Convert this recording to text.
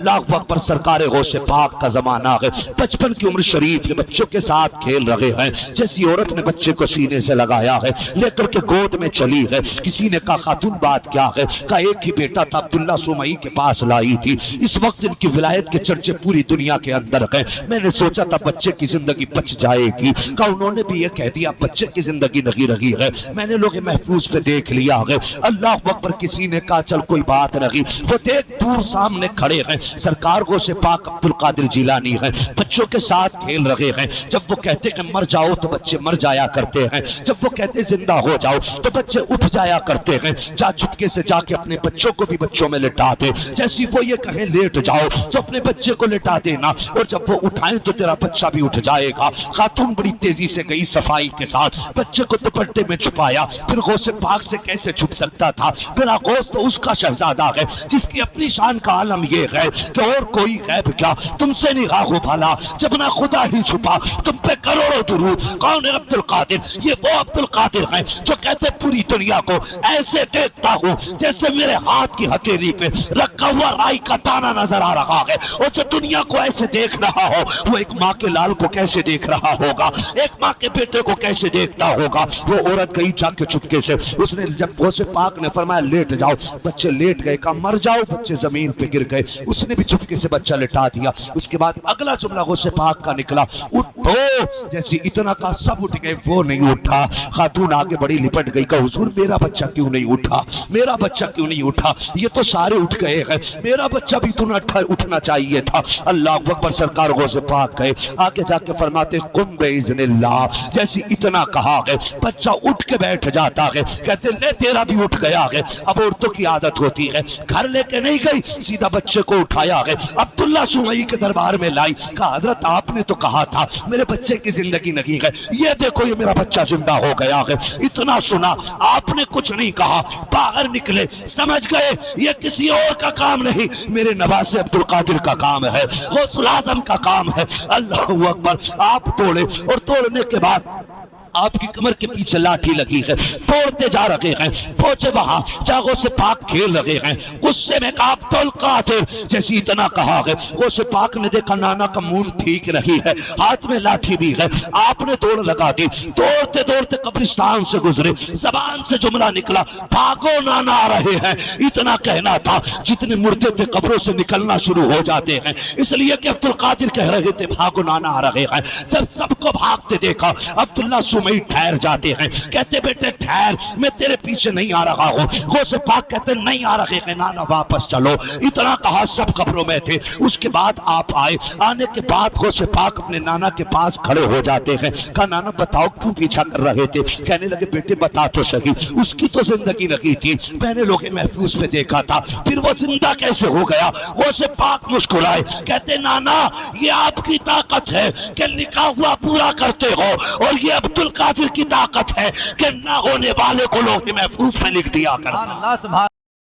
اللہ اکبر، سرکار غوث پاک کا زمانہ ہے، 55 کی عمر شریف ہے، بچوں کے ساتھ کھیل رہے ہیں، جیسی عورت نے بچے کو سینے سے لگایا ہے، لے کر کے گود میں چلی ہے۔ کسی نے کہا خاتون بات کیا ہے؟ کہا ایک ہی بیٹا تھا، عبداللہ سومئی کے پاس لائی تھی، اس وقت ان کی ولایت کے چرچے پوری دنیا کے اندر ہیں، میں نے سوچا تھا بچے کی زندگی بچ جائے گی۔ کہا انہوں نے بھی یہ کہہ دیا بچے کی زندگی نہیں رہی ہے، میں نے لوگ محفوظ پہ دیکھ لیا ہے۔ اللہ اکبر، کسی نے کہا چل کوئی بات نہیں، وہ دیکھ دور سامنے کھڑے ہیں سرکار غوث پاک عبدالقادر جیلانی ہیں، بچوں کے ساتھ کھیل رہے ہیں۔ جب وہ کہتے کہ مر جاؤ تو بچے مر جایا کرتے ہیں، جب وہ کہتے زندہ ہو جاؤ تو بچے اٹھ جایا کرتے ہیں۔ جا چپکے سے جا کے اپنے بچوں کو بھی بچوں میں لٹا دے، جیسی وہ یہ کہیں لیٹ جاؤ تو اپنے بچے کو لٹا دینا، اور جب وہ اٹھائیں تو تیرا بچہ بھی اٹھ جائے گا۔ خاتون بڑی تیزی سے گئی صفائی کے ساتھ، بچے کو دوپٹے میں چھپایا، پھر غوث پاک سے کیسے چھپ سکتا تھا؟ میرا غوث تو اس کا شہزادہ ہے جس کی اپنی شان کا عالم یہ ہے کہ اور کوئی غیب کیا تم سے نگاہ ہو بھالا، جب نہ خدا ہی چھپا تم پہ کروڑوں درود۔ کون ہے عبدالقادر؟ یہ وہ عبدالقادر ہیں جو کہتے پوری دنیا کو ایسے دیکھتا ہوں جیسے میرے ہاتھ کی ہتھیلی پہ رکھا ہوا رائی کا دانہ نظر آ رہا ہے، اور جو دنیا کو ایسے دیکھ رہا ہو وہ ایک ماں کے لال کو کیسے دیکھ رہا ہوگا، ایک ماں کے بیٹے کو کیسے دیکھتا ہوگا۔ وہ عورت گئی جا کے چپکے سے، اس نے جب غوث پاک نے فرمایا لیٹ جاؤ، بچے لیٹ گئے، کہا مر جاؤ، بچے زمین پہ گر گئے، اس نے بھی چپکے سے بچہ لٹا دیا۔ اس کے بعد اگلا جملہ غوث پاک کا نکلا، اٹھو، جیسی اتنا کا سب اٹھ گئے، وہ نہیں اٹھا۔ خاتون آگے بڑی لپٹ گئی، کہا حضور میرا بچہ کیوں نہیں اٹھا، میرا بچہ کیوں نہیں اٹھا؟ یہ تو سارے اٹھ گئے ہیں، میرا بچہ بھی تو نہ اٹھنا چاہیے تھا۔ اللہ اکبر، سرکار غوث پاک گئے، آگے جا کے فرماتے قم باذن اللہ، جیسی اتنا کہا گئے بچہ اٹھ کے بیٹھ جاتا ہے، کہتے لے تیرا بھی اٹھ گیا ہے۔ اب عورتوں کی عادت ہوتی ہے، گھر لے کے نہیں گئی، سیدھا بچے کو اٹھایا ہے، عبداللہ سومئی کے دربار میں لائی، کہا حضرت آپ نے تو کہا تھا میرے بچے کی زندگی نہیں ہے، یہ دیکھو یہ میرا بچہ زندہ ہو گیا ہے۔ اتنا سنا، آپ نے کچھ نہیں کہا، باہر نکلے، سمجھ گئے یہ کسی اور کا کام نہیں، میرے نواسے عبدالقادر کا کام ہے، غوث الاعظم کا کام ہے۔ اللہ اکبر، آپ توڑے، اور توڑنے کے بعد آپ کی کمر کے پیچھے لاٹھی لگی ہے، توڑتے جا رہے ہیں، پہنچے وہاں جاگو سے پاک کھیل رہے ہیں، غصے میں کہا عبدالقادر، جیسی اتنا کہا ہے، غوث پاک نے دیکھا نانا کا منہ ٹھیک نہیں ہے، ہاتھ میں لاٹھی بھی ہے، آپ نے دوڑ لگا دی، دوڑتے دوڑتے قبرستان سے گزرے، زبان سے جملہ نکلا بھاگو نانا آ رہے ہیں۔ اتنا کہنا تھا، جتنے مردے تھے قبروں سے نکلنا شروع ہو جاتے ہیں، اس لیے کہ عبدالقادر کہہ رہے تھے بھاگو نانا آ رہے ہیں۔ جب سب کو بھاگتے دیکھا، عبداللہ سومئی ٹھہر جاتے ہیں، کہتے بیٹے ٹھہر، میں تیرے پیچھے نہیں آ رہا ہوں۔ غوث پاک کہتے نہیں آ رہے ہیں نانا، واپس چلو۔ اتنا کہا، سب قبروں میں تھے۔ اس کے بعد آپ آئے، آنے کے بعد غوث پاک اپنے نانا کے پاس کھڑے ہو جاتے ہیں، کہا نانا بتاؤ کیوں پیچھا کر رہے تھے؟ کہنے لگے بیٹے بتا تو صحیح، اس کی تو زندگی نہیں تھی، میں نے لوگ محفوظ پہ دیکھا تھا، پھر وہ زندہ کیسے ہو گیا؟ غوث پاک مسکرائے، کہتے نانا یہ آپ کی طاقت ہے کہ لکھا ہوا پورا کرتے ہو، اور یہ عبدالقادر کی طاقت ہے کہ نہ ہونے والے کو لوگ محفوظ میں لکھ دیا کرنا۔